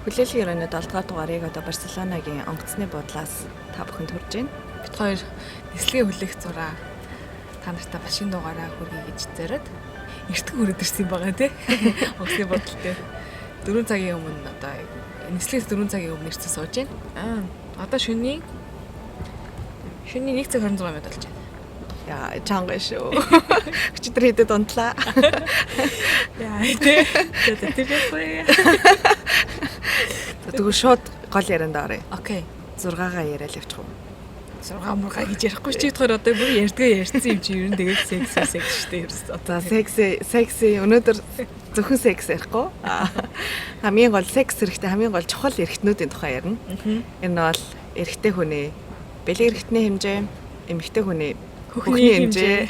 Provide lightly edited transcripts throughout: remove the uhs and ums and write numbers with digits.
Хүлээлгийн өрөөний 7 дугаар дугаарыг одоо Барселонагийн онгоцны буудлаас та бүхэнд хүрж байна. Бид хоёр нислэгээ хүлээх зураа та нартай машин дугаараа хүргэе гэж зориод эртхэн хүрээд ирсэн юм байгаа тий. Онгоцны буудлын дээр 4 цагийн өмнө одоо нислэгээс 4 цагийн өмнө ирсэн сууж байна. Одоо шөнийн 1 цаг 26 минут болж байна. Яа, чанга шүү. Өчигдөр хэдэд унтлаа. Яа, тий. Тэр Тэгвэл шууд гол ярианд оръё. окей. 6-гаа яриад явчих уу? 6 мургаа гэж ярихгүй чи тэгэхээр одоо бүр ярьсан юм чи ер нь тэгээд секс шүү дээ ерөөсөө. За секси өнөөдөр зөвхөн секс ярихгүй. Хамгийн гол секс хэрэгтэй, хамгийн гол чухал эрхтнүүдийн тухай ярина. Энэ бол эрэгтэй хүний бэлэг эрхтний хэмжээ, эмэгтэй хүний хөхний хэмжээ.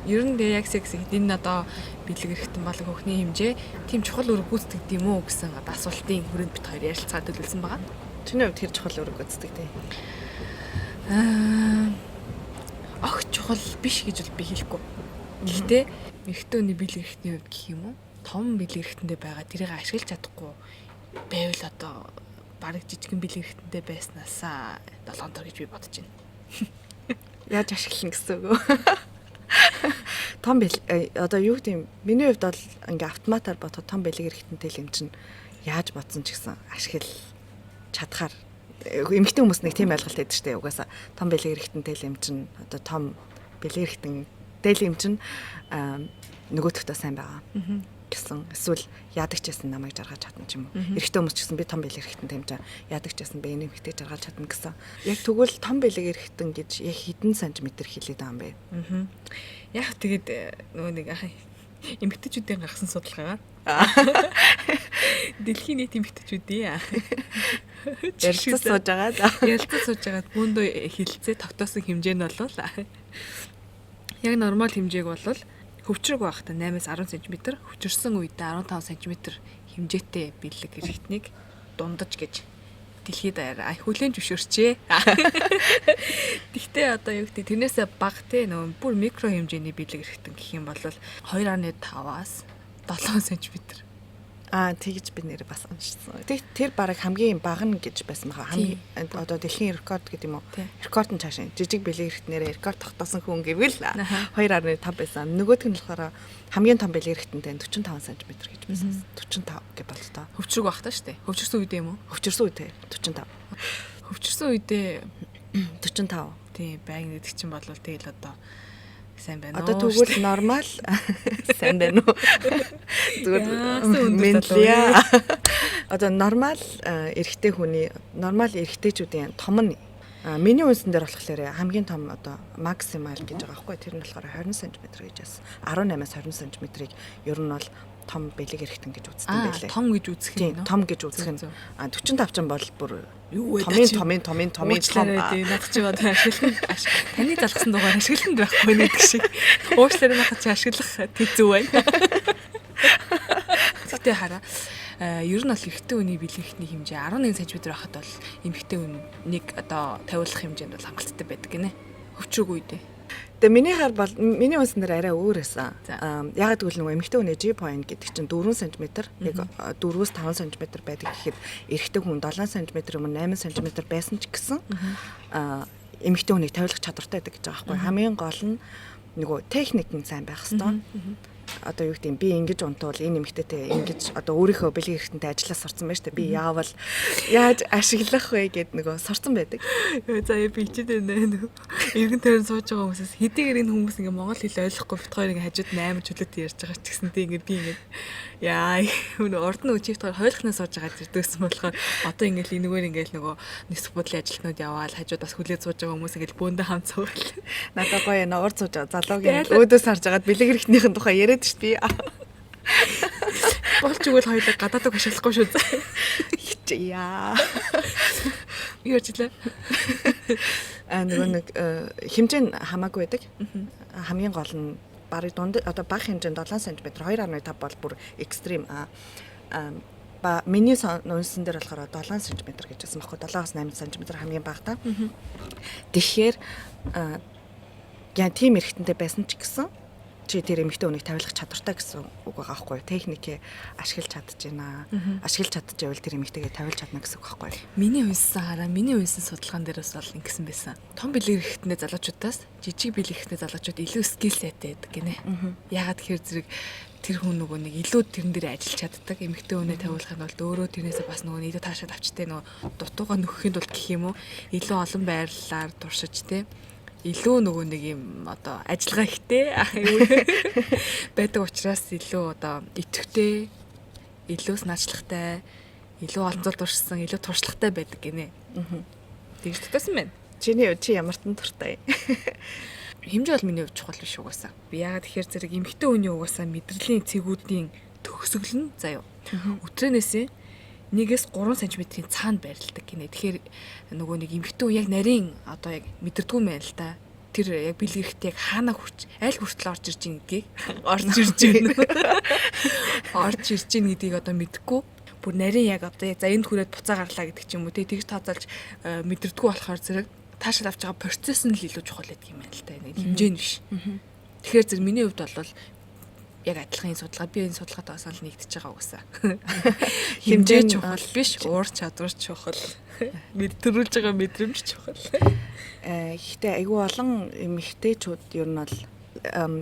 Ер нь яг секс гэдэг энэ одоо бэлэг эрхтэн болон хөхний хэмжээ тийм чухал үүрэг гүйцэтгэдэг юм уу гэсэн одоо асуултын хүрээнд бит хоёр ярилцаад төлөвлөсөн байгаа. Чиний хувьд хэр чухал үүрэг гүйцэтгэдэг? Огт чухал биш гэж бол би хэлэхгүй. Гэхдээ эрэгтэй хүний бэлэг эрхтний хувьд гэх юм уу? Том бэлэг эрхтэндээ байгаа тэрийг ашиглаж чадахгүй байвал одоо бараг жижигэн бэлэг эрхтэндээ байснаасаа 7 дор гэж би бодож байна. Яаж ашиглана гэсэн үг үү? Том одоо юу гэдэг юм? Миний хувьд бол ингээ автоматар бодоход том бэлэг эрхтэнтэй юм чинь яаж бодсон ч гэсэн ашигла чадхаар эмэгтэй хүмүүс нэг тийм ойлголт байдаг шүү дээ. Угаасаа том бэлэг эрхтэнтэй юм чинь одоо том бэлэг эрхтэнтэй юм чинь нөгөөдөхтөө сайн байгаа гэсэн. Эсвэл яадаг ч гэсэн намайг жаргаж чадна ч юм уу. Эрэгтэй хүмүүс ч гэсэн би том бэлэг эрхтэнтэй юм чинь яадаг ч гэсэн би эмэгтэй жаргаж чадна гэсэн. Яг тэгвэл том бэлэг эрхтэн гэж яг хэдэн сантиметр хэлээд байгаа юм бэ? Яг тэгээд нөгөө нэг эмэгтэйчүүдийн гаргасан судалгаагаар дэлхийн нийт эмэгтэйчүүдийн ярилцаж сууж байгаа. Ярилцаж сууж байгаа бөөндөө хилцээ тогтоосон хэмжээ нь бол яг нормал хэмжээг бол хөвчрөг байхдаа 8-10 см, хөвчөрсөн үедээ 15 см хэмжээтэй бэлэг эрхтнийг дундаж гэж дэлхийд хүлээн зөвшөөрчээ. Гэхдээ одоо юу гэдэг тэрнээсээ бага те нөө бүр микро хэмжээний бэлэг эрхтэн гэх юм бол 2.5-аас 7 см. Тэгж би нэр бас уншсан. Тэр бараг хамгийн бага нь гэж байсан байгаа. Хамгийн одоо дэлхийн рекорд гэдэг юм уу? Рекорд нь цаашаа жижиг бэлэг эрхтнэрээ рекорд тогтоосон хүн гэвэл 2.5 байсан. Нөгөөх нь болохоор хамгийн том бэлэг эрхтэнтэй 45 см гэж байсан. 45 гэж болтой. Хөвчрөг багтаа шүү дээ. Хөвчөрсөн үедээ юм уу? Хөвчөрсөн үедээ 45. Хөвчөрсөн үедээ 45. Тийм байг гэдэг чинь бол тэгэл одоо сайн байна. Одоо тэгвэл нормал сайн байна уу? Зүгээр мэдлээ. Одоо нормал эрэгтэй хүний нормал эрэгтэйчүүдийн том нь миний үнсэн дээр болохоор хамгийн том одоо максимал гэж байгаа байхгүй. Тэр нь болохоор 20 см гэж байна. 18-аас 20 см-ийг ер нь бол том бэлэг эрхтэн гэж үздэг байлээ. Том гэж үзэх юм уу? Том гэж үзэх нь 45 ч бол бүр томын том. Над чи одоо ашиглах таны залгсан дугаар ашигланд байхгүй нэг шиг. Уучлаарай нахад чи ашиглах зүв байна. Тэгтээ хараа ер нь бол эрэгтэй хүний бэлэг эрхтний хэмжээ 11 см байхад бол эмэгтэй хүнийг одоо тавиулах хэмжээнд бол хангалттай байдаг гинэ. Хөвчрөг үедээ. Тэгээ миний үнсэн дээр арай өөр байсан. Ягаад гэвэл нөгөө эмэгтэй хүний G point гэдэг чинь 4 см, яг 4-5 см байдаг гэхэд эрэгтэй хүн 7 см өмнө 8 см байсан ч гэсэн эмэгтэй хүнийг тавиулах чадвартай байдаг гэж байгаа байхгүй. Хамгийн гол нь нөгөө техник нь сайн байх хэвээр. Одоо юу гэдэг би ингэж унтвал энэ эмэгтэйтэй ингэж одоо өөрийнхөө бэлэг эрхтэнтэй ажиллаж сурцсан байж та би яавал яаж ашиглах вэ гэд нөгөө сурцсан байдаг. За би ч дээ эргэн тойрон сууж байгаа хүмүүсээс хэдийгээр энэ хүмүүс ингээ монгол хэл ойлгохгүй бит хоёр ингээ хажууд 8 чөлөөтэй ярьж байгаа ч гэсэнтэй ингээ би ингээ яа урд нь үчигт хойлохнаа сууж байгаа зэрдэгсэн болохоор одоо ингээл энэгээр ингээл нөгөө нисэх бодлын ажилтнууд яваал хажууд бас хүлээж сууж байгаа хүмүүс ингээл бөөндөө хамт суугаад надад гоё наа урд сууж байгаа залуугийн өөдөөс харж агаад бэлэг эрхтнийхэн тухай яриад шүү дээ. Болж игэл хоёулаа гадаадаг ашиглахгүй шүү заа. Яа. Юу ярьжлаа? Нөгөө нэг хэмжээ нь хамаагүй байдаг. Хамгийн гол нь барыг дунд одоо бага хэмжээнд 7 см 2.5 бол бүр экстрим миний нунсан дээр болохоор 7 см гэж байсан байхгүй 7-8 см хамгийн бага та. Тэгэхээр яа тийм эрхтэнтэй байсан ч гэсэн чи тэр эмэгтэй хүнийг тавилах чадвартай гэсэн үг байгаа байхгүй юу? Техникээ ашиглаж чадчихна. Ашиглаж чадчихвэл тэр эмэгтэйгээ тавилж чадна гэсэн үг байхгүй юу? Миний унсан судалгаан дээрээс бол ингэсэн байсан. Том бэлэг эрхтний залуучуудаас жижиг бэлэг эрхтний залуучууд илүү скил сеттэй байдаг гинэ. Ягаад гэхээр зэрэг тэр хүн нөгөө нэг илүү тэрэн дээр ажиллаж чаддаг. Эмэгтэй хүнээ тавиулахын тулд өөрөө тэрнээсээ бас нөгөө илүү таашаал авчтай нөгөө дутуугаа нөхөхийн тулд гэх юм уу? Илүү олон байрлалаар туршиж те илүү нөгөө нэг юм одоо ажиллагаа ихтэй байдаг учраас илүү одоо идэвхтэй, илүү санаачлагтай, илүү олон зул туршсан, илүү туршлагатай байдаг гинэ. Тэгж тутасан байна. Чиний чи ямар тань туртай? Хэмжээ бол миний хувьд чухал биш угаасаа. Би яагаад тэгэхээр зэрэг эмэгтэй хүний угаасаа мэдрэлийн цэгүүдийн төгсгөл нь заяа. Өтрөнөөсөө 1-3 см-ийн цаана байрладаг гинэ. Тэгэхээр нөгөө нэг эмэгтэй хүн яг нарийн одоо яг мэдэрдэггүй юм байна л да. Тэр яг бэлгэрэхдээ яг хаана хүрч аль хүртэл орж ирж ийн гэдгийг орж ирж ийн гэдгийг одоо мэдэхгүй. Бүр нарийн яг одоо за энд хүрээд буцаа гарлаа гэдэг ч юм уу тэгж тооцоолж мэдэрдэггүй болохоор зэрэг таашаал авч байгаа процесс нь л илүү чухал гэдэг юм байна л да. Нэг хэмжээ нь биш. Тэгэхээр зэрэг миний хувьд бол яг адилхан судалгаа би энэ судалгаатай бас л нэгдэж байгаа угаасаа. Хэмжээ чухал биш, уур чадвар чухал. Мэдрүүлж байгаа мэдрэмж чухал. Гэхдээ айгүй олон эмэгтэйчүүд ер нь бол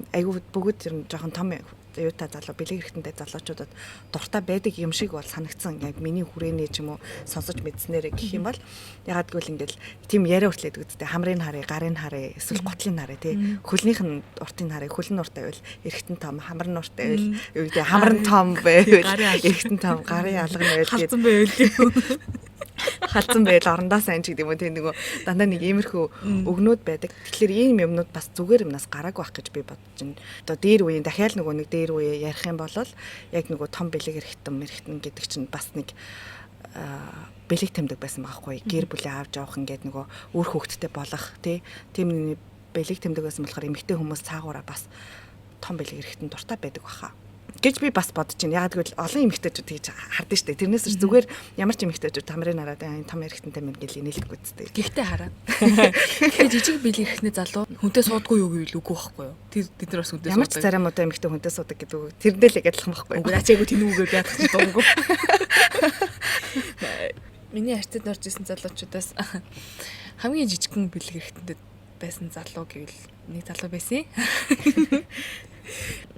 айгүй бүгд ер нь жоохон том юутай залуу бэлэг эрхтэнтэй залуучуудад дуртай байдаг юм шиг бол санагдсан. Яг миний хүрээний ч юм уу сонсож мэдснээрээ гэх юм бол ягаад гэвэл ингээл тийм яриа хүртлээд үгдтэй хамрын харыг, гарын харыг, эсвэл гутлын харыг тий хөлнийх нь уртын харыг хөлн нуртай байвал эрхтэн том, хамар нуртай байвал юу гэдэг хамрын том байвал эрхтэн том, гарын алга нь байвал халдсан байвал халдсан байл орондоо сайн ч гэдэг юм уу тийм нөгөө дандаа нэг иймэрхүү өгнүүд байдаг. Тэгэхээр ийм юмнууд бас зүгээр юмнаас гараагүй байх гэж би бодож байна. Одоо дээр үеийн дахиад нөгөө нэг дээр үе ярих юм бол яг нөгөө том бэлэг эрхтэн гэдэг чинь бас нэг бэлэг тэмдэг байсан байхгүй. Гэр бүлээ авч явах ингээд нөгөө үр хөвгттэй болох тийм бэлэг тэмдэг байсан болохоор эмэгтэй хүмүүс цаагаараа бас том бэлэг эрхтэн дуртай байдаг баха гэж би бас бодож байна. Яг гэвэл олон эмэгтэйчүүд тэгж хардсан шүү дээ. Тэрнээс ч зүгээр ямар ч эмэгтэйчүүд тамрын хараад энэ том эрхтэнтэй мэн гэл инээлэхгүй зүтэй. Гэхдээ хараа. Тэгэхээр жижиг бэлэг эрхний залуу хүнтэй суудгүй юу гэвэл үгүй байхгүй юу? Тэр бас хүнтэй ямар ч царамуудаа эмэгтэй хүнтэй суудаг гэдэг үг. Тэрнээ л адилхан байхгүй юу? Үгүй ачаагүй тэнүүгээр яах гэж дуугүй. Миний арчид орж исэн залуучуудаас хамгийн жижигхэн бэлэг эрхтэнтэй байсан залуу гэвэл нэг залуу байсан.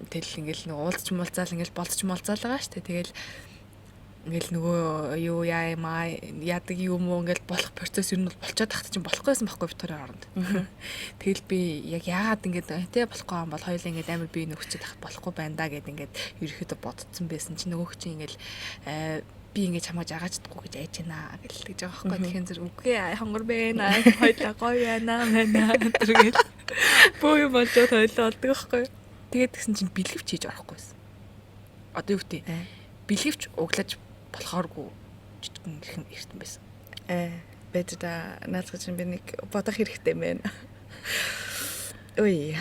Тэгэл ингээл нэг уулзч муулзаал ингээл болцч муулзаал байгаа шүү дээ. Тэгэл ингээл нөгөө юу яадаг юм уу ингээл болох процесс юу нь болцоод тахт чинь болохгүйсэн байхгүй битүүрийн оронд. Тэгэл би яг яагаад ингээд тэ болохгүй юм бол хоёулаа ингээд амар бие нөхчөд тахт болохгүй байна да гэд ингээд ерөөхдөө бодцсон байсан чинь нөгөөх чинь ингээл би ингээд чамаа жагаачдаггүй гэж айж байна гэж байгаа байхгүй. Тэгэхээр зэрэг үгүй хонгор байна. Хоёулаа гоё байна. Тэргээл боо юм болоод хоёулаа болдог байхгүй. Тэгээд тэгсэн чинь бэлгэвч хийж орохгүй байсан. Одоо юу гэдэг бэлгэвч углаж болохооргүй жижигэн ихэнх эртэн байсан. Бэж да наацгаж би нэг бодох хэрэгтэй байна. Ой.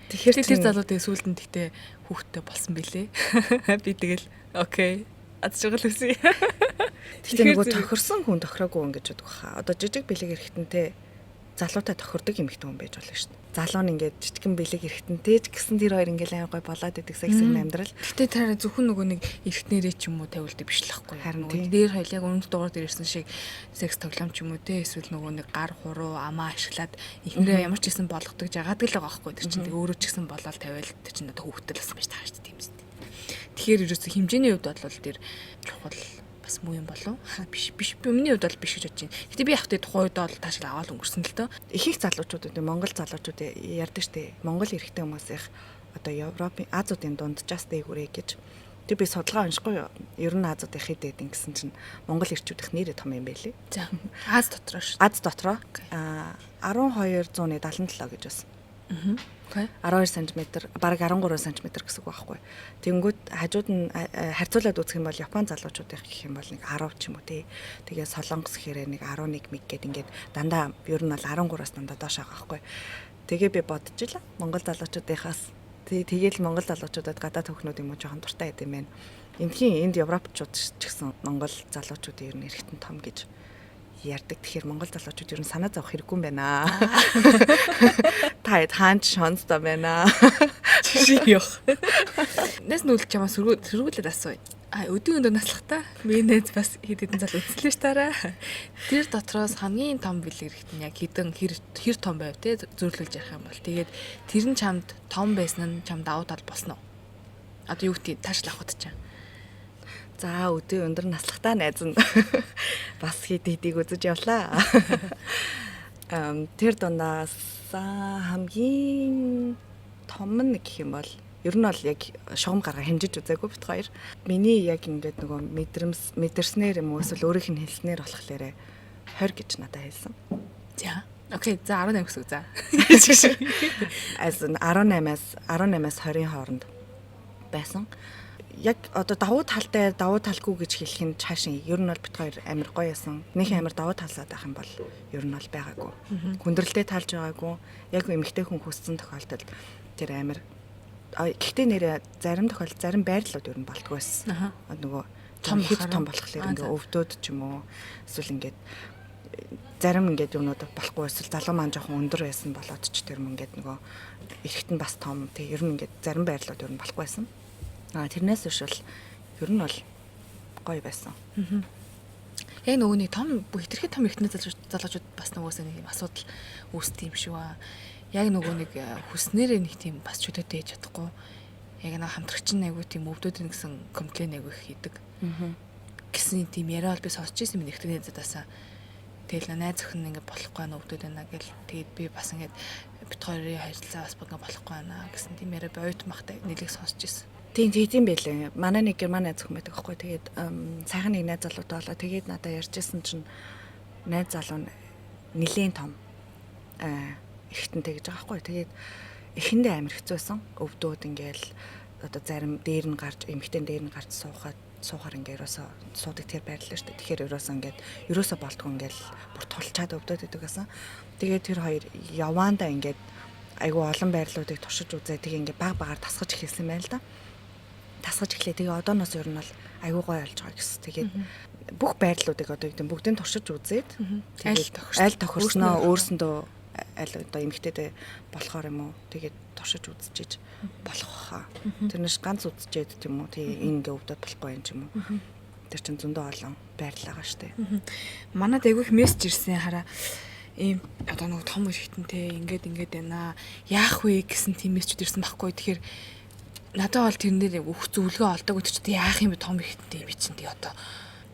Тэгэхээр тэр залуудын сүүлд нь тэгтээ хүүхдтэй болсон бэлээ. Би тэгэл окей. Аз жаргал үсэ. Тэгэхээр нөгөө тохирсон хүн тохироогүй ингэж бодох хаа. Одоо жижиг бэлэг эрхтэнтэй залуутай тохирдог эмэгтэй хүн байж болно шүү дээ. Залуу нь ингээд жижигэн бэлэг эрхтэнтэй ч гэсэн тэр хоёр ингээд амар гой болоод идэг саксын амьдрал. Гэтэ тэр зөвхөн нөгөө нэг эрхтнэрээ ч юм уу тавилдаг биш л байхгүй. Харин дээр хоёул яг өмнөд дугаар дээр ирсэн шиг секс тоглоом ч юм уу те эсвэл нөгөө нэг гар хуруу амаа ашиглаад ихнэрээ ямар ч гэсэн болгодог жагаад л байгаа байхгүй. Тэр чинь тэгээ өөрөө ч гэсэн болоод тавиал тэр чинь одоо хүүхдэл болсон байж таа шүү дээ тийм үстэй. Тэгэхээр ерөөсө хэмжээний хувьд бол тэр чухал бас муу юм болов биш миний хувьд бол биш гэж бодож байна. Гэтэ би яг тэ тухайн үед бол таашаал аваад өнгөрсөн л дөө. Ихэнх залуучууд үү Монгол залуучууд ярьдаг штэ. Монгол эрэгтэй хүмүүсийн одоо Европын Азиудын дунджаас дээгүүрээ гэж. Тэг би судалгаа уншихгүй юу. Ер нь Азиуд их хэд гэдэг гэсэн чинь Монгол эрчүүдийнх нэрээ том юм байлээ. За. Аз дотроо шүү. Аз дотроо 1277 гэж байсан. 12 см, бараг 13 см гэсэн үг байхгүй. Тэнгүүд хажууд нь харьцуулаад үзэх юм бол Япон залуучуудын гэх юм бол нэг 10 ч юм уу тий. Тэгээ Солонгос хэрэг нэг 11 мэг гээд ингээд дандаа ер нь бол 13-аас дандаа доош байгаа байхгүй. Тэгээ би бодчихлаа. Монгол залуучуудынхаас тэгээл Монгол залуучуудад гадаад хөхнүүд юм уу жоохон дуртай байд юм байна. Эндхийн энд европчууд ч гэсэн Монгол залуучуудын ер нь эргэтэн том гэж ярьдаг. Тэгэхээр монгол залуучууд ер нь санаа зовох хэрэггүй юм байна. Та хаанч шонцтой байна. Жишээ явах. Нас нүлж чамаа сөргүүлээд асууя. Өдөө өндөр наслахтаа минийз бас хэд хэдэн зал үзлээ ш тараа. Тэр дотроос хамгийн том бэлэг хэрэгт нь яг хэр том байв те зөрлүүлж ярих юм бол тэгээд тэр нь чамд том байсан нь чамд давуу тал болсон уу? Одоо юу гэдгийг тааш авахд чам. За өдөө өндөр наслахтаа найз нь бас хэд хэдийг үзэж явлаа. Тэр дундаас хамгийн том нь гэх юм бол ер нь бол яг шугам гарга хэмжиж үзээгүй бит хоёр. Миний яг ингээд нөгөө мэдэрснээр юм уу эсвэл өөрийнх нь хэлснээр болохоор 20 гэж надад хэлсэн. За. Окей, за 18 гэсэн үг за. As in 18-аас 20-ын хооронд байсан. Яг одоо давуу талтай давуу талгүй гэж хэлэх нь цаашин ер нь бол бит хоёр амар гоё ясан. Нөхөн амар давуу талсаад байх юм бол ер нь бол байгаагүй. Хүндрэлтэй талж байгаагүй. Яг эмэгтэй хүн хүссэн тохиолдолд тэр амар гэхдээ нэрээ зарим тохиолдолд зарим байрлалууд ер нь болтгоо байсан. Нөгөө том болохоор ингээ өвдөд ч юм уу эсвэл ингээд зарим ингээд юмнууд болохгүй эсвэл залуу маань жоохон өндөр байсан болоод ч тэр юм ингээд нөгөө эрэхт нь бас том тэг ер нь ингээд зарим байрлалууд ер нь болохгүй байсан. Тэрнээс биш бол ер нь бол гоё байсан. Яг нөгөө нэг том хэтэрхий том ихний залуучууд бас нөгөөсөө нэг юм асуудал үүсдэг юм шиг ба. Яг нөгөө нэг хүснээрээ нэг тийм бас чөлөөтэй хийж чадахгүй. Яг нэг хамтрагч айгуу тийм өвдөд нэгсэн комплейн айгуу их хийдэг. Гэсэн тийм яриа бол би сонсч ирсэн минь ихтэй найзаадаасаа. Тэгэл найз охин ингээд болохгүй байна өвдөд байна гэл тэгээд би бас ингээд бит хоёрын харилцаа бас болохгүй байна гэсэн тийм яриа боёд махтай нэлээд сонсч ирсэн. Тийм байлээ. Манай нэг герман найз охин байдаг аахгүй. Тэгээд сайхан нэг найз залуутай болоо. Тэгээд надад ярьжсэн чинь найз залуу нь нилийн том ихтэнтэй гэж байгаа аахгүй. Тэгээд эхэндээ амар хэцүү байсан. Өвдөөд ингээл одоо зарим дээр нь гарч эмхтэн дээр нь гарч суухаар ингээ ерөөсөө суудаг тэр байрлал шүү дээ. Тэгэхээр ерөөсөө ингээд ерөөсөө болтгоо ингээл бүр тулчаад өвдөд идэг гэсэн. Тэгээд тэр хоёр яваандаа ингээд айгу олон байрлалуудыг туршиж үзээ. Тэгээ ингээ баг багаар тасгаж эхэлсэн байл да. Тасгаж эхлэе. Тэгээ одооноос ер нь бол айгу гоё болж байгаа гэсэн. Тэгээд бүх байрлалуудыг одоо гэдэг бүгдийг туршиж үзээд аль тохирсноо өөрсөндөө аль одоо эмхтэйдээ болохоор юм уу. Тэгээд туршиж үзчихэж болох хаа. Тэрнээс ганц үзчихэд тийм үү. Тэгээ ингээ өвдөд болохгүй юм ч юм уу. Тэр чинь зөндөө олон байрлал байгаа штэ. Манад айгүйх мессеж ирсэн хараа. Ийм одоо нэг том ихтэнтэй ингээд байна. Яах вэ гэсэн тийм мессеж ирсэн байхгүй. Тэгэхээр надад бол тэрнээр өөх зөвлөгөө олдог гэж чи яах юм бэ том ихтэнтэй би чинь тий одоо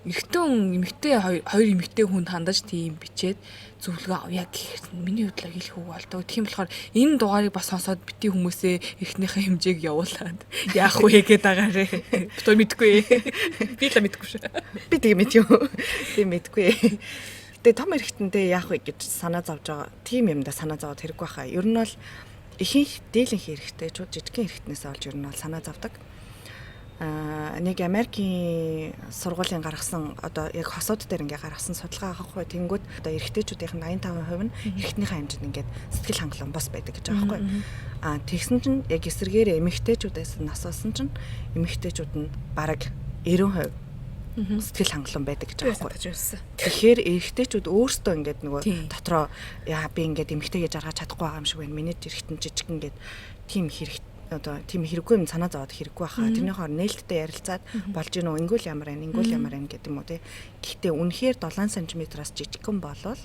эмэгтэй хоёр эмэгтэй хүнд хандаж тийм бичээд зөвлөгөө авъя гэхээр миний бодлоо хэлэх үг болдог. Тийм болохоор энэ дугаарыг бас сонсоод бити хүмүүсээ эхнийхээ хэмжээг явуулаад яах вэ гэдэг агаарэ. Битүү мэдгүй. Би л мэдгүй шүү. Би тэгээ мэдв. Би мэдгүй. Тэгээ том эрэгтэндээ яах вэ гэж санаа зовж байгаа. Тим юмдаа санаа зовоод хэрэггүй хаа. Ер нь бол ихэнх дээлэнх эрэгтэйчүүд жижигхэн эрэгтнээс олж ер нь бол санаа зовдог. Нэг Америкийн сургуулийн гаргасан одоо яг хосууд дээр ингээ гаргасан судалгаа авахгүй тэнгүүд одоо эрэгтэйчүүдийн 85% нь эрэгтнийхээ хэмжээнд ингээд сэтгэл хангалуун бос байдаг гэж байгаа байхгүй. Тэгсэн чинь яг эсэргээр эмэгтэйчүүдээс нь асуусан чинь эмэгтэйчүүд нь бараг 90% сэтгэл хангалуун байдаг гэж байгаа байхгүй. Тэгэхээр эрэгтэйчүүд өөрсдөө ингээд нөгөө дотроо яа би ингээд эмэгтэй гэж аргаж чадахгүй байгаа юм шиг байна. Миний эрэгтэн жижиг ингээд тийм хэрэгтэй одоо тийм хэрэггүй юм санаа зовоод хэрэггүй хаа. Тэрний хоор нээлттэй ярилцаад болж гинөө ингүүл ямар байна гэдэг юм уу те. Гэхдээ үнэхээр 7 см-аас жижигхэн болвол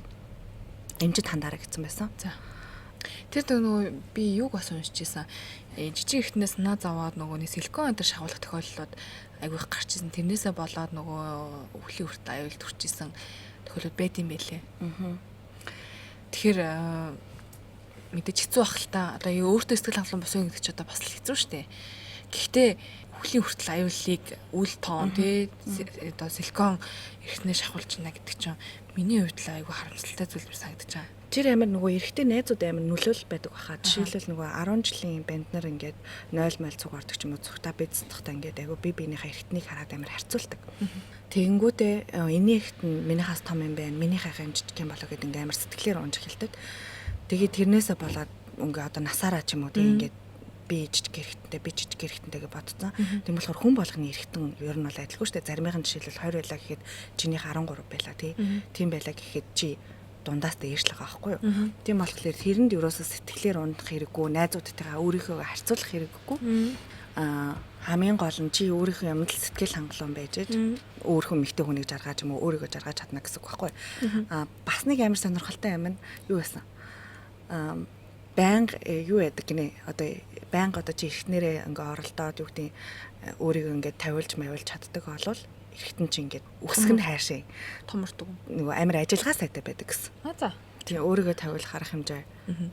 эмчит хандаараа гэсэн байсан. За. Тэр нөгөө би юуг бас уншиж байсан. Жижиг ихтнээс санаа зовоод нөгөө нэг силикон өндөр шахуулах тохиолдлууд айгүй их гарч ирсэн. Тэрнээсээ болоод нөгөө өвлийн хүртэл аюулд хүрчээсэн тохиолдол байт юм байлээ. Тэгэхээр мэдээж хэцүү байх л та. Одоо өөртөө сэтгэл хангалуун босоо гэдэг чи одоо бас л хэцүү шүү дээ. Гэхдээ өвлийн хүртэл аюулыг үл тоон тий одоо силикон эрхнээ шахуулж байна гэдэг чинь миний хувьд л айгүй харамсалтай зүйл санагдаж байгаа. Тэр амар нөгөө эрэгтэй найзууд амар нөлөөлөл байдаг баха. Жишээлбэл нөгөө 10 жилийн банд нар ингээд 0 майл цугаардаг ч юм уу цухтаа бицсахтаа ингээд айгүй би биенийхээ эрэгтнийг хараад амар харьцуулдаг. Тэгэнгүүтээ энэний эрэгт нь минийхээс том юм байна. Минийхээ хэмжиж юм болоо гэдэг ингээд амар сэтгэлээр унж эхэлдэг. Тэгээд тэрнээсээ болоод ингээ одоо насаараа ч юм уу тийм ингээд би жижиг эрэгтэнтэй гэж бодсон. Тийм болохоор хүн болгоны эрэгтэн ер нь бол адилгүй шүү дээ. Заримын жишээлбэл 20 байлаа гэхэд чинийх 13 байлаа тий. Тийм байлаа гэхэд чи дундаас дээрш л байгаа байхгүй юу? Тийм болохоор тэрэнд ерөөсөө сэтгэлээр унах хэрэггүй, найзуудтайгаа өөрийнхөө харьцуулах хэрэггүй. Хамгийн гол нь чи өөрийнхөө юмд л сэтгэл хангалуун байж өөрийнхөө эмэгтэй хүнийг жаргаж юм уу өөрийгөө жаргаж чадна гэсэн үг байхгүй. Бас нэг амар сонирхолтой юм нь юу байсан? Банг юу яадаг гинэ одоо банг одоо чи ихнэрээ ингээ оролдоод юу гэдэг өөрийгөө ингээ тавиулж чаддаг болвол эргэтэн чи ингээ өсгөх нь хайшаа томордог. Нөгөө амар ажиллагаа сайтай байдаг гэсэн. За. Тийм өөрийгөө тавиулах арга хэмжээ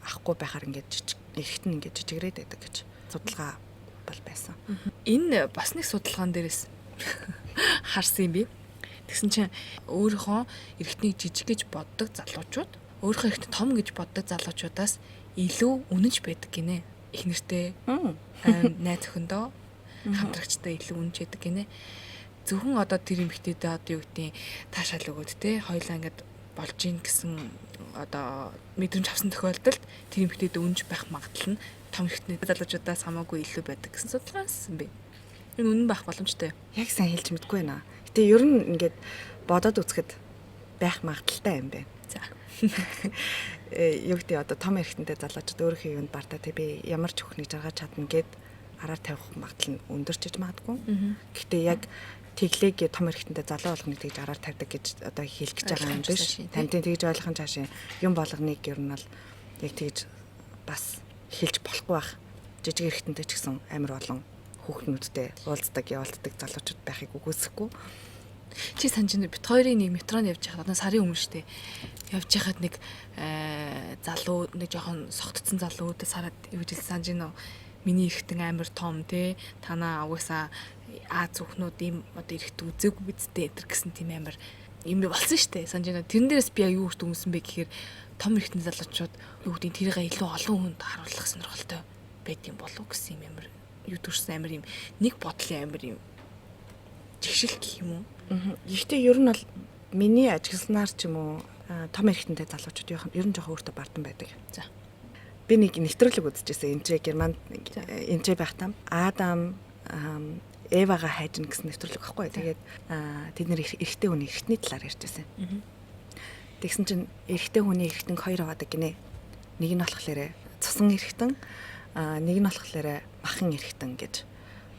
авахгүй байхаар ингээ жижиг эргэтэн ингээ жижигрээд байдаг гэж судалгаа бол байсан. Энэ бас нэг судалгаан дээрээс харсан юм би. Тэгсэн чинь өөрийнхөө эргэтнийг жижиг гэж боддог залуучууд өөрийнхөө эргэтэн том гэж боддог залуучуудаас илүү үнэнч байдаг гинэ. Их нэртэй найз өхөндөө хамтрагчтай илүү үнэнч байдаг гинэ. Зөвхөн одоо тэр эмэгтэйдээ одоо юу гэдэг таашаал өгөөд те хоёлаа ингээд болж ийн гэсэн одоо мэдрэмж авсан тохиолдолд тэр эмэгтэйдээ үнэнч байх магадлал нь том эргэтний залуучуудаас хамаагүй илүү байдаг гэсэн судалгаасан би. Энэ үнэн байх боломжтой. Яг сайн хэлж мэдгүй байна. Гэтэ ер нь ингээд бодоод үзэхэд байх магадaltaй юм байна. За. Юу гэдэг одоо том эргэтэнтэй залуучууд өөрийнхөө юунд бартаа тий би ямар ч өхнийг жаргаж чадна гэд араар тавих магадлал нь өндөрчж магадгүй. Гэхдээ яг тэглээг том эргэтэнтэй залуу болгоныг тэгж араар тавьдаг гэж одоо хэлэх гэж байгаа юм биш. Тань тэгж ойлгох цаашаа юм болгоныг ер нь бол яг тэгж бас хэлж болохгүй байх. Жижиг эргэтэнтэй ч гэсэн амар олон хүүхнүүдтэй уулздаг, явуулдаг залуучууд байхыг үгүйсэхгүй. Чи санаж бит хоёрын нэг метронд явж байхад одоо сарын өмнө штэ явж байхад нэг залуу нэг жоохон согтцсон залуу үүдээ сараад юу гэж санаж гинөө миний эргэтэн амар том те танаа угаасаа зүхнүүд ийм одоо эргэт үзээгүй бидтэй энэ гэсэн тийм амар юм болсон штэ санаж гинөө тэрэн дээрээс би юу үрт өмсөн бэ гэхээр том эргэтэн залуучууд юу гэдэг тэрийг илүү олон хүнд харуулах сонирхолтой байд юм болов гэсэн юм амар юу төрсэн амар юм нэг бодлын амар юм жигшил гэх юм уу. Гэхдээ ер нь бол миний ажигласнаар ч юм уу том эргэтэнтэй залуучууд ер нь жоохон өөртөө бардам байдаг. За. Би нэг нэвтрүүлэг үзчихсэн. Энд Германд энд байх там Адам Эвага хайжна гэсэн нэвтрүүлэг байхгүй. Тэгээд тэд нэр эрэгтэй хүний эргэтний талаар ярьж байсан. Тэгсэн чинь эрэгтэй хүний эргэтэн хоёр аваадаг гинэ. Нэг нь болохоор цусан эргэтэн, нэг нь болохоор махан эргэтэн гэж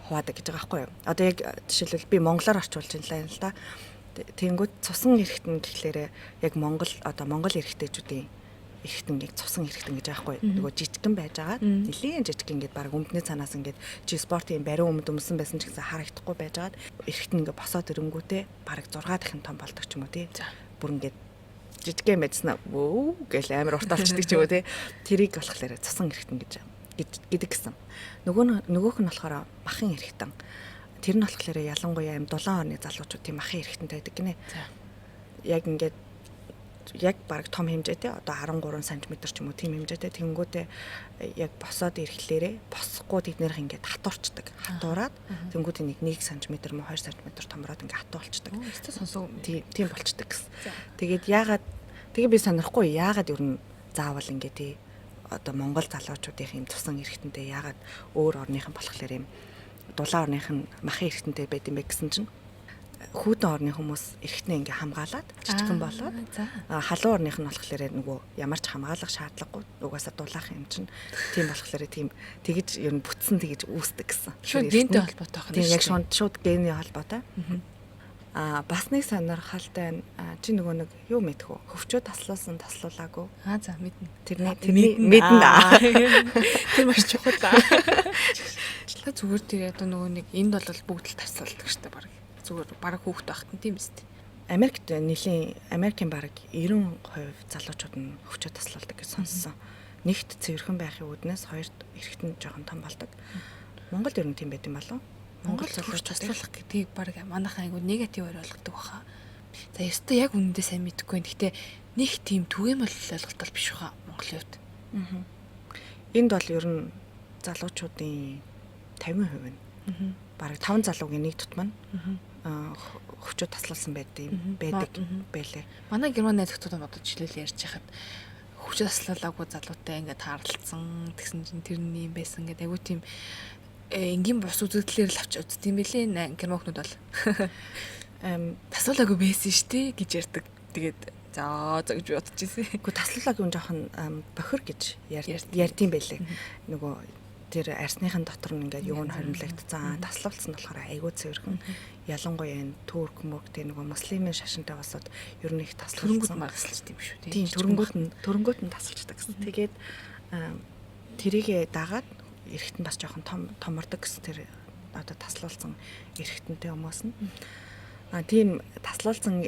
хуваадаг гэж байгаа байхгүй юу. Одоо яг жишээлбэл би монголоор орчуулж байна л да. Тэнгүүд цусан эргэтэн гэхлээр яг монгол эргэтээчүүдийн эргэтэн яг цусан эргэтэн гэж байгаа байхгүй юу. Нөгөө жижигхэн байж байгаа. Нэлийн жижиг ингээд баг өмдний цанаас ингээд чи спортын бариу өмд өмсөн байсан ч гэсэн харагдахгүй байж байгаа. Эргэтэн ингээд босоод ирэнгүүтээ баг 6 дахин том болдог ч юм уу тий. Бүр ингээд жижигхэн байжснаа вөө гэл амар урталчдаг ч юм уу тий. Тэрийг болохоор цусан эргэтэн гэдэг гэсэн. Нөгөөх нь болохоор махан эргэтэн. Тэр нь болохоор ялангуяа юм 7 оны залуучууд тийм махан эргэтэнтэй байдаг гинэ. Яг ингээд яг баг том хэмжээтэй одоо 13 см ч юм уу тийм хэмжээтэй тэнгүүтээ яг босоод ирэхлээрээ босхгүй тэднэрх ингээд хатуурчдаг. Хатуураад тэнгүүтээ нэг 1 см мөн 2 см томроод ингээд хатуулчдаг. Өстө сонсоо. Тийм болчдаг гэсэн. Тэгээд тэгээ би сонирхгүй яагаад ер нь заавал ингээд тий одоо Монгол залуучуудын юм тусан эргэтэнтэй яагаад өөр орныхан болохоор юм дулаан орныхан махан эргэтэнтэй байд юм бэ гэсэн чинь хүүдэн орны хүмүүс эргэтнээ ингээ хамгаалаад жижигхэн болоод халуун орных нь болохоор нөгөө ямар ч хамгаалах шаардлагагүй угаасаа дулаах юм чинь тийм болохоор тийм тэгж ер нь бүтсэн тэгж үүсдэг гэсэн. Шууд гентэй холбоотой байх юм. Тийм яг шууд гений холбоотой. Бас нэг сонирхолтой чи нөгөө нэг юу мэдэх үү? Хөвчөө таслуулсан таслуулаагүй. За мэднэ. Тэрний мэднэ. Тэр маш чухал аа. Зүгээр тэр одоо нөгөө нэг энд бол бүгд л таслуулдаг штэ баг. Зүгээр баг хүүхэд байхад нь тийм биз дээ. Америкт Америкийн баг 90% залуучууд нь хөвчөө таслуулдаг гэж сонссон. Нэгт цэвэрхэн байхын үүднээс хоёрт эргэтэн жоохон том болдог. Монголд ер нь тийм байт юм болов? Монгол хөвч таслуулах гэдгийг баг манайхан айгу негативээр ойлгодог баха. За ёстой яг үнэндээ сайн мэдэхгүй. Гэхдээ нэг тийм түгээмэл ойлголт бол биш баха Монголын хувьд. Энд бол ер нь залуучуудын 50% нь. Бараг 5 залуугийн нэг тутам нь хөвчөө таслуулсан байдаг байлээ. Манай герман найз хүмүүс одоо жишээлбэл ярьж хахад хүчтэй таслалаагүй залуутай ингээд таарлцсан тэгсэн чинь тэрний юм байсан гэдэг айгуу тийм энгийн бус үзэгдлэр л авч үзт юм бэлээ киномокнууд бол таслалаагүй байсан штэ гэж ярьдаг. Тэгээд за гэж бодож ирсэн. Гэхдээ таслалаагүй юм жоохон бохир гэж ярьдсан байлээ. Нөгөө тэр арсныхын дотор нь ингээд юу н хоримлагдсан. Таслуулсан болохоор айгүй цэвэрхэн. Ялангуяа энэ турк мөрк тэр нөгөө муслимын шашинтай басаад ер нь их таслуулсан маргаслж тийм шүү дээ. Тийм төрөнгөт нь тасалчдаг гэсэн. Тэгээд тэрийгэ дагаад эрэхтэн бас жоохон томордог гэсэн тэр одоо таслуулсан эрэхтэнтэй хүмүүс нь. Тийм таслуулсан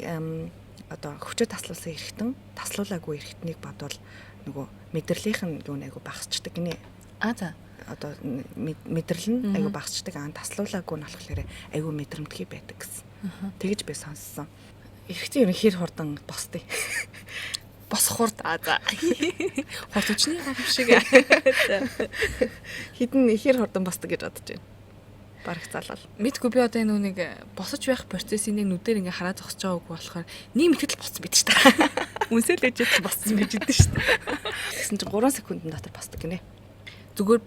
одоо хүчтэй таслуулсан эрэхтэн таслуулаагүй эрэхтнийг бодвол нөгөө мэдрэлийнх нь юу нэг айгүй багасчдаг гинэ. За одоо мэдрэл нь айгүй багасчдаг. Таслуулаагүй нь болохоор айгүй мэдрэмтгий байдаг гэсэн. Тэгэж би сонссон. Эрэхтэн ер нь хэр хурдан босдээ. Босох хурд за. Хурд үчний юм шиг. Хідэн хэр хурдан босдог гэж бодож байна. Бараг залал. Мэдгүй би одоо энэ нүг босож байх процессыг нүдээр ингээ хараад зогсож байгаагүй болохоор нэг мэтгэл боцсон байд шүү дээ. Үнсэл ээжэд боссон гэж идэв шүү дээ. Тэгсэн чинь 3 секундын дотор босдог гинэ. Зүгээр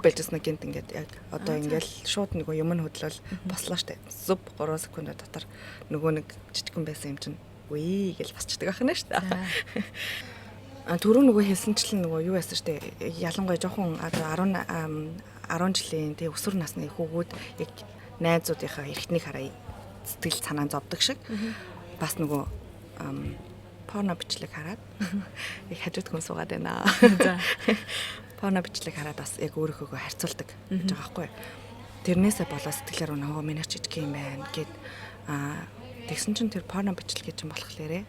байжснаа гинт ингээд яг одоо ингээл шууд нөгөө юм нь хөдлөл бослоо штэ. Зүб 3 секунд дотор нөгөө нэг жижигхэн байсан юм чинь үе гэж босчдөг байх нь штэ. Түрүү нөгөө хэлсэнчлэн нөгөө юу яасан штэ. Ялангуяа жоохон одоо 10 жилийн тэг өсвөр насны хүүгүүд яг найзуудынхаа эрхтнийг хараа сэтгэл санаа зовдөг шиг бас нөгөө порно бичлэг хараад яг хажууд хүн суугаад байна. За порно бичлэг хараад бас яг өөрийнхөө харьцуулдаг гэж байгаа байхгүй. Тэрнээсээ болоод сэтгэлээр нөгөө миний жижиг юм байна гэд тэгсэн чинь тэр порно бичлэг гэж юм болохлээрээ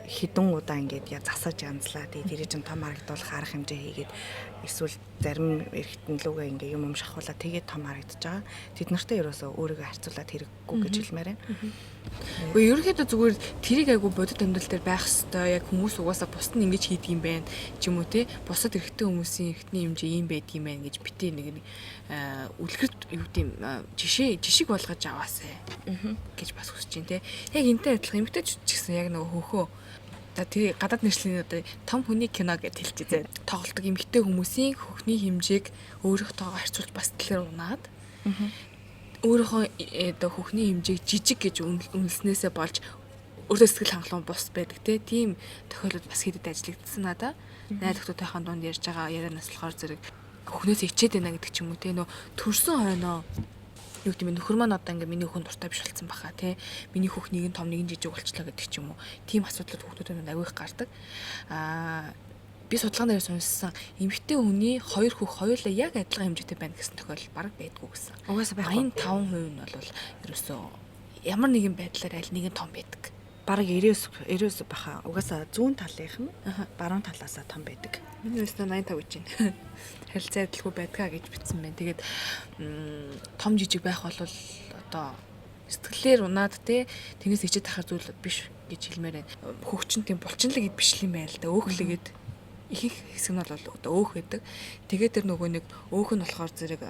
хідэн удаа ингээд засаж янзлаа. Тэгээд тэр чинь том харагдуулах арга хэмжээ хийгээд эсвэл зарим эргэтэн лүгээ ингээ юм шахуулаад тэгээд том харагдаж байгаа. Тэд нартай ерөөсөө өөрийгөө харьцуулаад хэрэггүй гэж хэлмээр байна. Гэхдээ ерөнхийдөө зүгээр тэрийг айгу бодит амьдрал дээр байх хэвээр яг хүмүүс угаасаа бусд нь ингэж хийдэг юм байна ч юм уу те. Бусад эргэтэн хүмүүсийн эргэтний хэмжээ ийм байдаг юм байна гэж битээ нэг үлгэрт юу гэдэм жишиг болгож аваасай гэж бас хүсэж байна те. Яг энтэй адилхан эмгтэй ч гэсэн яг нөгөө хөөхөө тэр гадаад нэршлийн одоо том хүний кино гэж хэлчихээ. Тоглолтог эмгтэй хүмүүсийн хөхний хэмжээг өөрийнхөө харьцуулж бас тэлэр унаад өөрийнхөө одоо хөхний хэмжээг жижиг гэж үнэлснээсээ болж өөрөөс сэтгэл хангалуун бус байдаг тийм тохиолдол бас хэдэд ажиллагдсан надаа. Найдваруудынхаа дунд ярьж байгаа ярианаас болохоор зэрэг хөхнөөс ичээд байна гэдэг ч юм уу те нөө төрсөн хойноо юу гэдэг нь нөхөр маань одоо ингээ миний хүн дуртай биш болсон баха тий миний хөх нэг нь том нэг нь жижиг болчлоо гэдэг ч юм уу тийм асуудлууд хүүхдүүдэнд авих гардаг би судалгаанаар сонссон эмэгтэй хүний хоёр хөх хоёулаа яг адилхан хэмжээтэй байна гэсэн тохиолдол бараг байдгүй гэсэн. Угаасаа 85% нь бол ерөөсөө ямар нэгэн байдлаар аль нэг нь том байдаг. Бараг 99 баха. Угаасаа зүүн талынх нь баруун талаасаа том байдаг. Миний өстө 85 гэж байна. Харилцаа адилгүй байдгаа гэж бичсэн байна. Тэгээд том жижиг байх бол одоо сэтгэлээр унаад те тэрнээс ичээд тахар зүйл биш гэж хэлмээр байна. Хөгчин тийм булчинлаг гэд биш юм байна л да. Өөхлөгээд их хэсэг нь бол одоо өөх гэдэг. Тэгээд тэр нөгөө нэг өөх нь болохоор зэрэг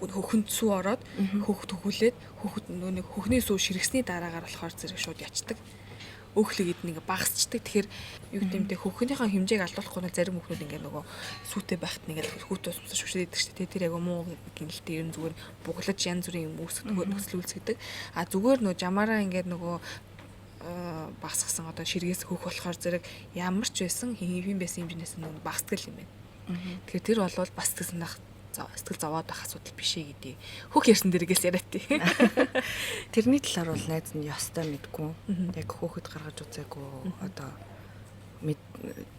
хөхөнд сүү ороод хөхт хөхүүлээд хөхт нөгөө хөхний сүү ширгэсний дараагаар болохоор зэрэг шууд ячдаг. Өөхлөгээд нэг багасчдаг. Тэгэхээр юу гэмтэй хөхнийхээ хэмжээг алдуулахгүй нь зарим хөхнүүд ингээ нөгөө сүүтэй байхад нэг хүүтөөс өмсөж шүшрээдэг шүү дээ. Тэр яг муу гинэлтэй ер нь зүгээр буглаж янз бүрийн юм үүсгэх нөхцөл үүсгэдэг. Зүгээр нөгөө жамаараа ингээ нөгөө багасгасан одоо ширгээс хөх болохоор зэрэг ямар ч байсан хэвэн байсан хэмжээс нь багасдаг юм байна. Тэгэхээр тэр бол бас сэтгэл зовоод байх асуудал биш ээ гэдэг. Хөх ярьсан дээрээс яриад тий. Тэрний талаар бол найз нь ёстой мэдгүй. Яг хөөхөд гаргаж үзээгүй одоо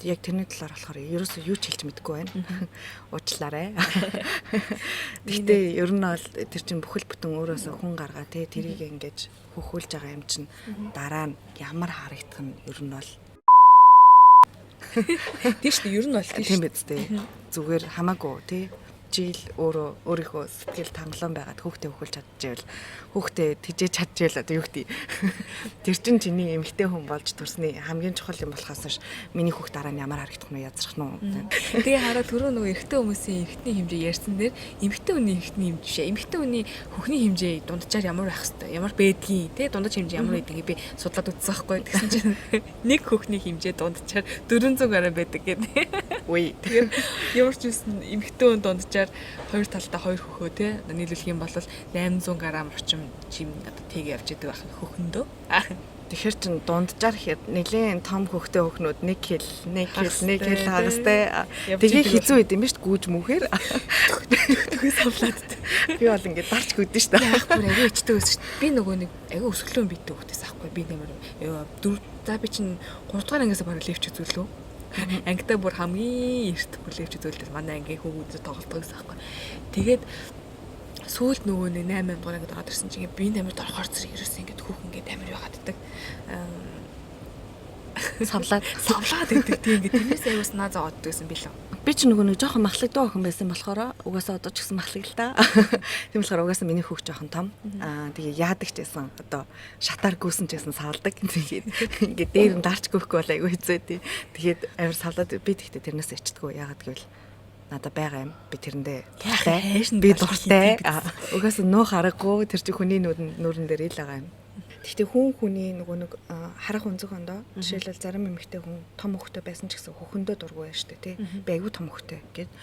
яг тэрний талаар болохоор ерөөсөө юу ч хэлж мэдгүй байна. Уучлаарай. Гэтэ ер нь бол тэр чинь бүхэл бүтэн өөрөөсөө хүн гаргаа тий тэрийг ингэж хөхүүлж байгаа юм чинь дараа нь ямар харагдах нь ер нь бол тийш ер нь бол тийм биз дээ. Зүгээр хамаагүй тий жил өөрийнхөө сэтгэл тангалан байгаад хүүхдээ өхүүлж чадчихвэл хүүхдээ тижээж чадчихвэл одоо юу гэдэг тэр чин чиний эмэгтэй хүн болж төрсний хамгийн чухал юм болохоос ш миний хүүхд дараа нь ямар харагдах нь язрах нь. Тэгээ хараа түрүү нөгөө эрэгтэй хүмүүсийн эрэгтний хэмжээ ярьсан дээр эмэгтэй хүний эрэгтний хэмжээ шээ. Эмэгтэй хүний хөхний хэмжээ дунджаар ямар байх хэвээр ямар байдгийг те дундаж хэмжээ ямар байдгийг би судлаад үзсэн байхгүй. Тэгсэн чинь нэг хөхний хэмжээ дунджаар 400 г байдаг гэдэг. Үгүй. Тэгэхээр ямар ч юмсэн эмэгтэй хүн дунджаар хоёр талдаа хоёр хөхөө те нийлүүлэх юм бол 800 г орчим жим одоо тэг явж идэг байх хөхөндөө. Тэгэхээр чин дунджаар ихэд нэлийн том хөхтэй хөхнүүд 1 кг хагастай. Тэгээ хизүү идэм биш гүүж мүхээр. Төгөөс авлаад. Би бол ингээд дарч гүдэн шүү дээ. Яг бүр аягүй ичтэй өсөж. Би нөгөө нэг аягүй өсгөлөө битээ хөхтэйс аахгүй. Би нэмэр за би чин 3 дугаар ангиас бараг левч үзүүлв. Ангитай бүр хамгийн эрт бүр левч үзүүлдэг. Манай ангийн хүүхдүүд тоглолтгоос аахгүй. Тэгээд сүүлд нөгөө нэг 8 дугаар ангид ороод ирсэн чинь би нэмэр дорхоор зэрэг ерөөсөн ингээд хүүх ингээд амар байгаад ддаг. Савлаад байдаг тийм ингээд тэрнээс аяус наа зовоод гэсэн билүү. Би ч нөгөө нэг жоохон махлагдсан охин байсан болохоор угаасаа одоо ч гэсэн махлаг л та. Тийм болохоор угаасаа миний хүүхд жоохон том. Тэгээ яадаг ч байсан одоо шатаар гүйсэн ч байсан савлдаг. Тэгээд ингээд дээр нь дарч гүйхгүй бол айгүй хэцүү тий. Тэгээд амар савлаад би тэгтээ тэрнээс ичдэггүй. Яагаад гэвэл надад байгаа юм. Би тэрэндээ би дуртай. Угаасаа нуух аргагүй тэр чинь хүний нүрэн дээр ил байгаа юм. Гэхдээ хүний нөгөө нэг харах өнцгөөндөө жишээлбэл зарим эмэгтэй хүн том хөхтэй байсан ч гэсэн хөхөндөө дургүй байж штэ тий. Би айгүй том хөхтэй гэд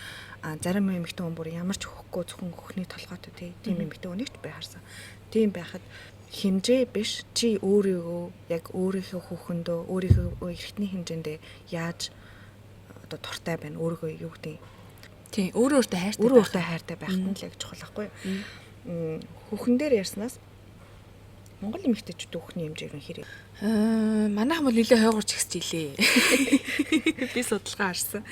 зарим эмэгтэй хүн бүр ямар ч хөхөхгүй зөвхөн хөхний толгойтой тий. Тийм эмэгтэй хүнийг ч би харсан. Тийм байхад хэмжээ биш чи өөрийгөө яг өөрийнхөө хөхөндөө өөрийнхөө эрхтний хэмжээндээ яаж одоо туртай байна өөрийгөө юу гэдэг тий өөрөөсөө хайртай байх нь л яг чухал байхгүй юу. Хөхөн дээр ярьснаас Монгол эмэгтэйчүүд хөхний хэмжээг нь хэрэг. Манайхан бол нэлээ хойгорч ихсэж илээ. Би судалгаа харсан.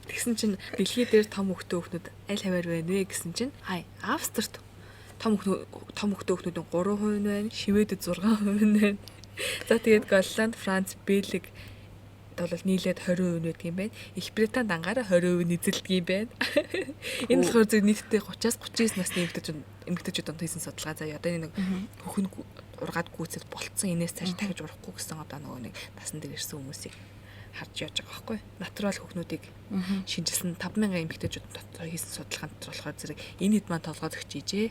Тэгсэн чинь дэлхий дээр том хөхтэй хөхнүүд аль хаваар байна вэ гэсэн чинь Австрт том хөхтэй хөхнүүдийн 3% байна, Шведэд 6% байна. За тэгээд Голланд, Франц, Бельги бол нийлээд 20% байдаг юм байна. Их Британд ангаараа 20% эзэлдэг юм байна. Энэ болохоор зөв нийтдээ 30-аас 39 насны эмэгтэйчүүд донд хийсэн судалгаа заяа. Одоо нэг хөхн ургаад гүйцэл болцсон. Энээс цааш дахиж урахгүй гэсэн одоо нөгөө нэг насан дээр ирсэн хүмүүсийг харж яаж байгаа байхгүй. Натурал хөхнүүдийг шинжилсэн 5000 эмэгтэйчүүд дотор хийсэн судалгаанд болохоор зэрэг энэ хэд маань толгой зөгч ижээ.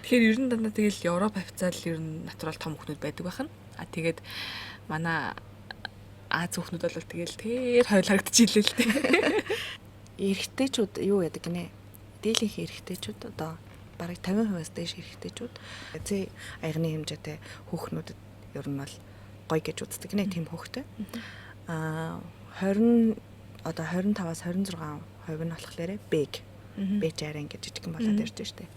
Тэгэхээр ер нь дандаа тэгэл Европ хавцаал ер нь натурал том хөхнүүд байдаг байна. Тэгээд манай Аз хүүхнүүд бол тэгэл тэр хойл харагдчихилээ л дээ. Эрэгтэйчүүд юу яадаг гинэ? Дийлэнх эрэгтэйчүүд одоо бараг 50%-аас дээш эрэгтэйчүүд зээ аягны хэмжээтэй хүүхнүүдэд ер нь бол гоё гэж үздэг гинэ тийм хүүхтэй. 20 одоо 25-аас 26% нь болохоор бэг. Бэж арай ингэж жижигэн болоод ирж штэ.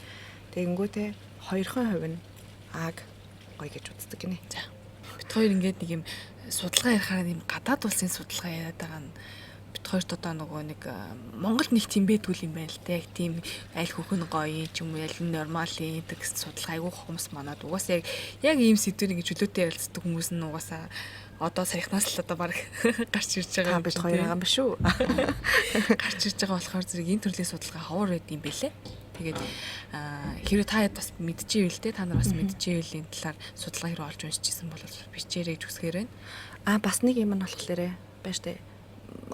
Тэгэнгүүтээ 2% нь аг гоё гэж үздэг гинэ. За. Бид хоёр ингээд нэг юм судалгаа ярихаар юм гадаад улсын судалгаа яриад байгаа нь бид хоёрт одоо нөгөө нэг Монголд нэг тийм байтгүй юм байна л да. Яг тийм аль хөхн гоё ч юм уу аль нь нормал юм гэсэн судалгаа айгүй хүмүүс манад угаасаа яг ийм сэдвэр ингэж чөлөөтэй ярилцдаг хүмүүс нь угаасаа одоо саяхнаас л одоо баг гарч ирж байгаа бид хоёр байгаа юм биш үү? Гарч ирж байгаа болохоор зэрэг энэ төрлийн судалгаа ховор байд юм бэлээ. Тэгээд хэрвээ та бас мэдчихэвэл те та нар бас мэдчихэвэл энэ талаар судалгаа хэрэг олж уншижсэн бол бичээрэй гэж үсгээр байна. Бас нэг юм нь болохоор байж тээ.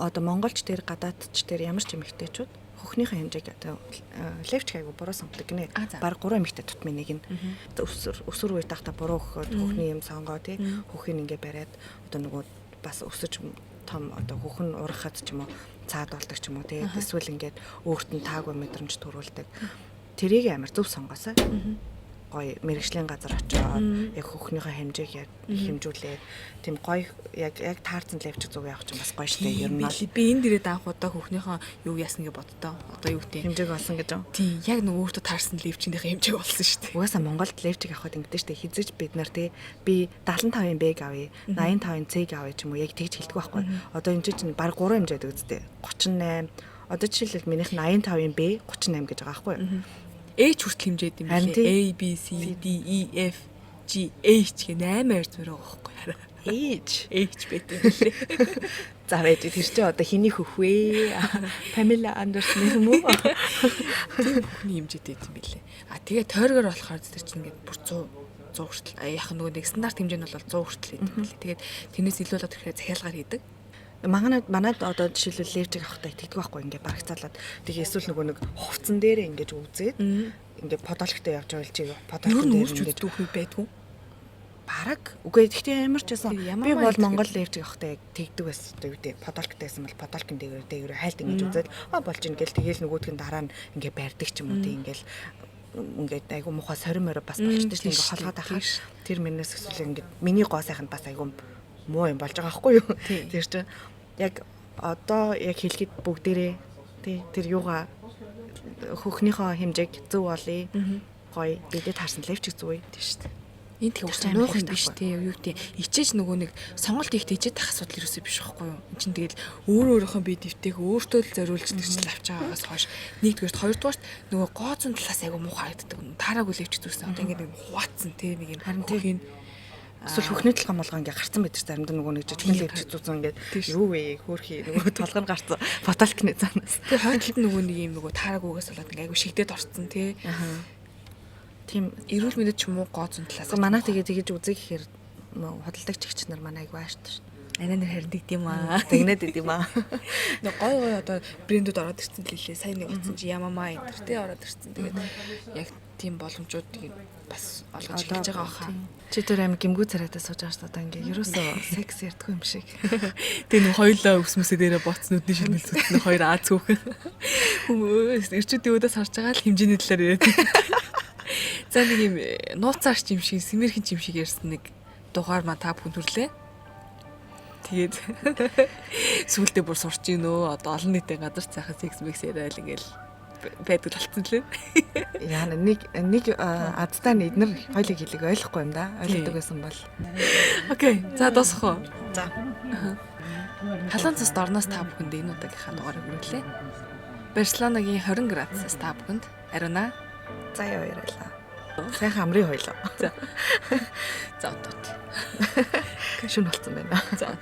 Одоо монголч дээр гадаадч дээр ямар ч эмэгтэйчүүд хөхнийхээ хэмжээг одоо левч айгу буруу сонгодог гинэ. Бараг 3 эмэгтэй тутмын нэг нь өсвөр үе тахта буруу хөхөд хөхний юм сонгоо тий. Хөхийг ингээ бариад одоо нөгөө бас өсөж том одоо хөхн урахад ч юм уу цаад болдог ч юм уу тий. Эсвэл ингээд өөрт нь таагүй мэдрэмж төрүүлдэг. Тэрийг амар зөв сонгоосаа. Гоё мэрэгжлийн газар очоод яг хөхнийхээ хэмжээг яг хэмжүүлээд тийм гоё яг таарсан левч зүг явах чинь бас гоё штэ ер нь би энэ дээрээ анх удаа хөхнийхээ юу яасна гэж боддоо одоо юу гэдэг хэмжээг олсон гэж юм тийм яг нөгөө өөртөө таарсан левчийнхээ хэмжээг олсон штэ угаасаа Монголд левчийг авахд ингэдэж штэ хизэж бид нар тий би 75-ын бэг авъя 85-ын цэг авъя ч юм уу яг тэгж хэлдэг байхгүй одоо энэ чинь баг 3 хэмжээд үздэй 38 одоо жишээлбэл минийх нь 85-ын Б 38 гэж байгаа байхгүй H хүртэл хэмжээд юм билээ. A B C D E F G H гэх 8 байр зураг байгаа байхгүй. Ээж байт юм лээ. За байж тэр чинь одоо хиний хөхвэ? Памела Андерсон юм уу? Тийм бүхний хэмжээтэй юм билээ. Тэгээ тойргоор болохоор тэр чинь ингээд бүр 100 хүртэл яг нөгөө нэг стандарт хэмжээ нь бол 100 хүртэл гэдэг юм билээ. Тэгээд тэрнээс илүү болоод ирэхээр захиалгаар хийдэг. Манайд одоо жишээлбэл левчиг авахтай тэгдэг байхгүй ингээ барагцаалаад тэгээ эсвэл нөгөө нэг хувцсан дээрээ ингэж үзээд ингээ подолгтой явж байгаа л чи подолгтой дээр ингээд дүүх байдгүй. Бараг үгүй гэхдээ ямар ч байсан ямар би бол маяг Монгол левчиг авахтай тэгдэг байсан үү дээ подолгтой байсан бол подолкын дээр хайлт ингэж үзээд болж ингээл тэгээл нөгөөдгөө дараа нь ингээ барьдаг ч юм уу тийм ингээл ингээд айгу муухай сорим морой бас байх шүү дээ ингээ холгоод ахаа тэр минээс эсвэл ингээ миний гоо сайханд бас айгу муу юм болж байгаа байхгүй юу тэр чинь яг одоо яг хэлэхэд бүгдээрээ тий тэр юугаа хөхнийхөө хэмжээг зөв олъё гоё бидэд харсан левчиг зүг тий шүү дээ. Энэ тэг уусаа нуух юм биш тий юу гэдэг ичээж нөгөө нэг сонголт ихтэй ичээд тах асуудал юусоо биш байхгүй юу. Энд чинь тэгэл өөрийнхөө бие дэвтэйг өөртөө л зориулж тэрчил авч байгаагаас хойш нэгдүгээрт хоёрдугаарт нөгөө гооцон талаас айгу муу харагддаг. Таараагүй левчиг зүгсэн одоо ингээд хуваацсан тий нэг юм харин тийг эсвэл хөхний толгой молгоо ингээ гарцсан байдаг ч заримдаа нөгөө нэг жижигхэн левч зүүзэн ингээд юу вэ хөөрхий нөгөө толгой нь гарцсан фотолкны цаанаас. Тэгээ хойтлолд нөгөө нэг юм нөгөө таараагүйгээс болоод ингээ айгу шигдээд орцсон тий. Тийм эрүүл мэндэд ч юм уу гооцон талаас. Манай тэгэж үзье гэхээр худалдагч эгч нар манай айгу ааштай шүү. Анаа нэр харин дигдэм аа. Тэгнэд идэм аа. Нэг гой одоо брэндүүд ороод ирсэн лээ. Сайн нэг утсан чи Ямамаа энэ тэ ороод ирсэн. Тэгээд яг тийм боломжууд тэгээд бас олгож хийж байгаа хаа. Чи тэр амиг гимгүү царайтай сууж байгаа шүү дээ. Ингээ ерөөсөө секс ярьдгүй юм шиг. Тэгээ нэг хоёлоо өвсмөсөө дээрээ боцнуудны шинэл зүтний хоёр Аз хүүхэн. Хүмүүс ирчүүдийн өөдөөс харж байгаа л хэмжээний талаар яриад. За нэг юм нууцаарч юм шиг сэмэрхэн юм шиг ярьсан нэг дугаар маа та бүхэн төрлөө. Тэгээд сүултээ бүр сурч гинөө одоо олон нийтийн газар цаахаа секс мекс яриад ингээл байдаг талцсан лээ. Яа нэг азтай эднэр хоёлыг хэлэг ойлгохгүй юм да. Ойлгодог байсан бол. Окей. За дуусах уу? За. Халуун цас дорноос та бүхэнд энэ удаагийнхаа дугаарыг хүргэлээ. Барселонагийн 20 градусаас та бүхэнд ариуна. Заяа баярлаа. Сайхан амрын хойлоо. За. За одоо. Шүн болцсон байна. За.